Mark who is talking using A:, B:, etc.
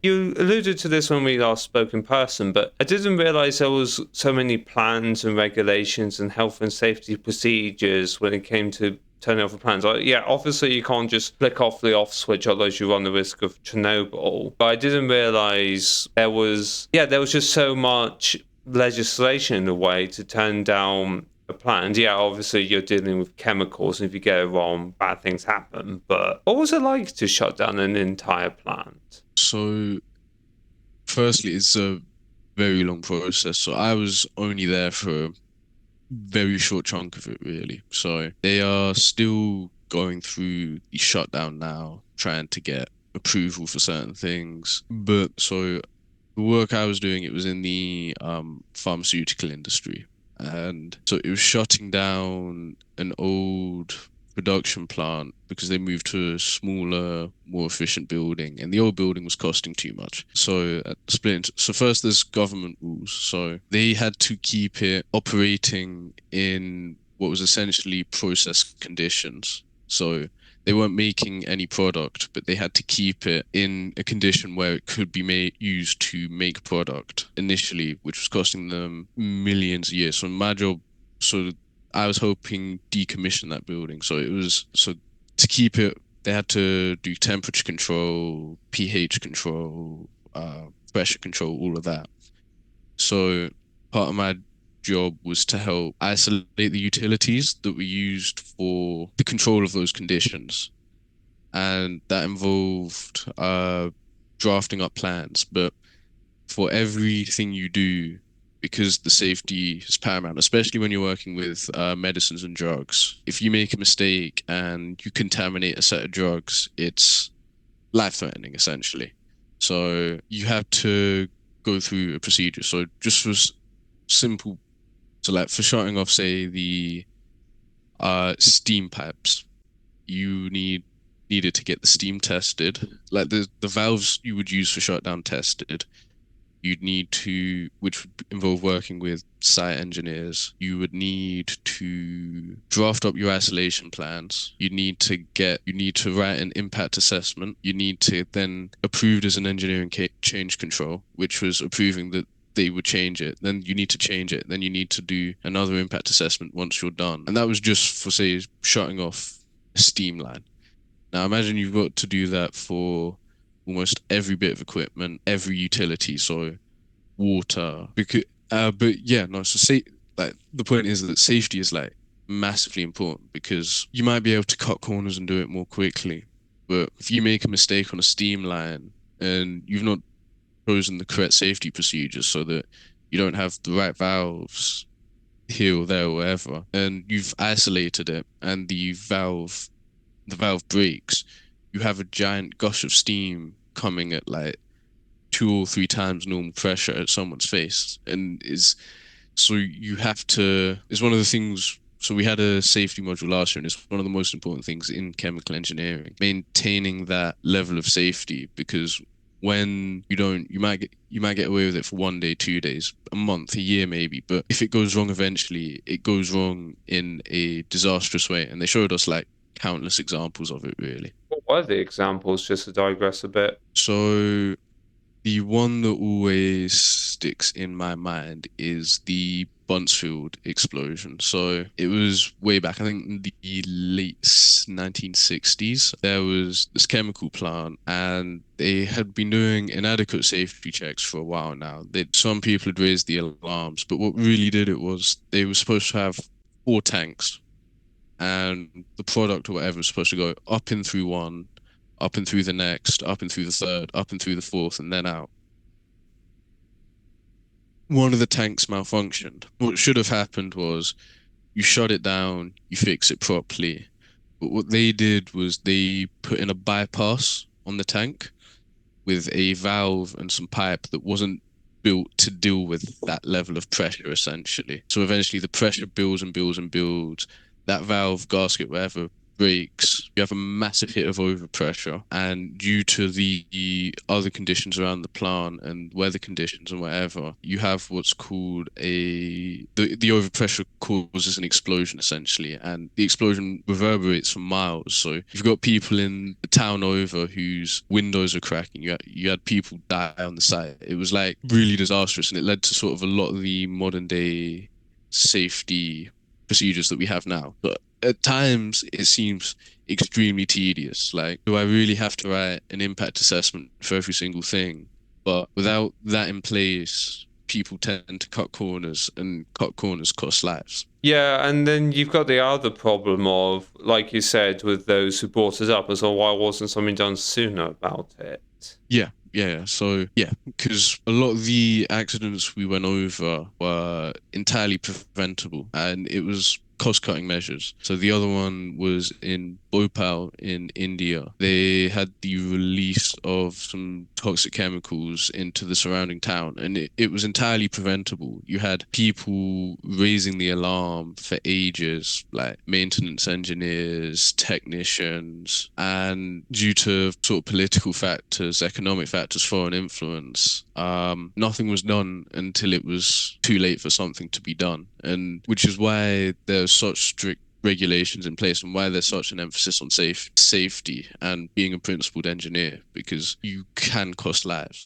A: You alluded to this when we last spoke in person, but I didn't realize there was so many plans and regulations and health and safety procedures when it came to turning off the plans. Like, yeah, obviously you can't just flick off the off switch, otherwise you run the risk of Chernobyl. But I didn't realize there was just so much legislation in the way to turn down a plant. Yeah, obviously you're dealing with chemicals, and if you get it wrong, bad things happen. But what was it like to shut down an entire plant?
B: So, firstly, it's a very long process. So, I was only there for a very short chunk of it, really. So, they are still going through the shutdown now, trying to get approval for certain things. But so, the work I was doing, it was in the pharmaceutical industry. And so it was shutting down an old production plant because they moved to a smaller, more efficient building, and the old building was costing too much. So so first there's government rules. So they had to keep it operating in what was essentially process conditions. So they weren't making any product, but they had to keep it in a condition where it could be used to make product initially, which was costing them millions a year. So my job, so I was helping decommission that building. So it was so to keep it, they had to do temperature control, pH control, pressure control, all of that. So part of my job was to help isolate the utilities that were used for the control of those conditions. And that involved drafting up plans. But for everything you do, because the safety is paramount, especially when you're working with medicines and drugs, if you make a mistake and you contaminate a set of drugs, it's life-threatening, essentially. So you have to go through a procedure. So just for simple, so like for shutting off, say the steam pipes, you needed to get the steam tested, like the valves you would use for shutdown tested. You'd need to, which would involve working with site engineers. You would need to draft up your isolation plans. You need to write an impact assessment. You need to then approved as an engineering change control, which was approving that they would change it. Then you need to change it. Then you need to do another impact assessment once you're done. And that was just for, say, shutting off a steam line. Now imagine you've got to do that for almost every bit of equipment, every utility, so water. Because, but yeah, no. So say like the point is that safety is like massively important because you might be able to cut corners and do it more quickly, but if you make a mistake on a steam line and you've not chosen the correct safety procedures so that you don't have the right valves here or there or wherever, and you've isolated it and the valve breaks, you have a giant gush of steam coming at like 2 or 3 times normal pressure at someone's face, and is so you have to. It's one of the things. So we had a safety module last year, and it's one of the most important things in chemical engineering, maintaining that level of safety. Because when you don't, you might get away with it for 1 day, 2 days, a month, a year, maybe. But if it goes wrong eventually, it goes wrong in a disastrous way. And they showed us like countless examples of it, really.
A: What were the examples, just to digress a bit?
B: So the one that always sticks in my mind is the Buntsfield explosion. So it was way back, I think in the late 1960s. There was this chemical plant, and they had been doing inadequate safety checks for a while now. Some people had raised the alarms, but what really did it was they were supposed to have 4 tanks, and the product or whatever was supposed to go up and through one, up and through the next, up and through the third, up and through the fourth, and then out. One of the tanks malfunctioned. What should have happened was you shut it down, you fix it properly. But what they did was they put in a bypass on the tank with a valve and some pipe that wasn't built to deal with that level of pressure, essentially. So eventually the pressure builds and builds and builds. That valve, gasket, whatever, breaks, you have a massive hit of overpressure, and due to the other conditions around the plant and weather conditions and whatever, you have what's called the overpressure causes an explosion essentially, and the explosion reverberates for miles. So you've got people in the town over whose windows are cracking. You had people die on the site. It was like really disastrous, and it led to sort of a lot of the modern day safety procedures that we have now. But at times it seems extremely tedious. Like, do I really have to write an impact assessment for every single thing? But without that in place, people tend to cut corners, and cut corners cost lives.
A: Yeah, and then you've got the other problem of, like you said, with those who brought it up as well, why wasn't something done sooner about it?
B: Yeah. So, yeah, because a lot of the accidents we went over were entirely preventable, and it was cost-cutting measures. So the other one was in Bhopal in India. They had the release of some toxic chemicals into the surrounding town, and it was entirely preventable. You had people raising the alarm for ages, like maintenance engineers, technicians, and due to sort of political factors, economic factors, foreign influence, nothing was done until it was too late for something to be done. And which is why there's such strict regulations in place and why there's such an emphasis on safety and being a principled engineer, because you can cost lives.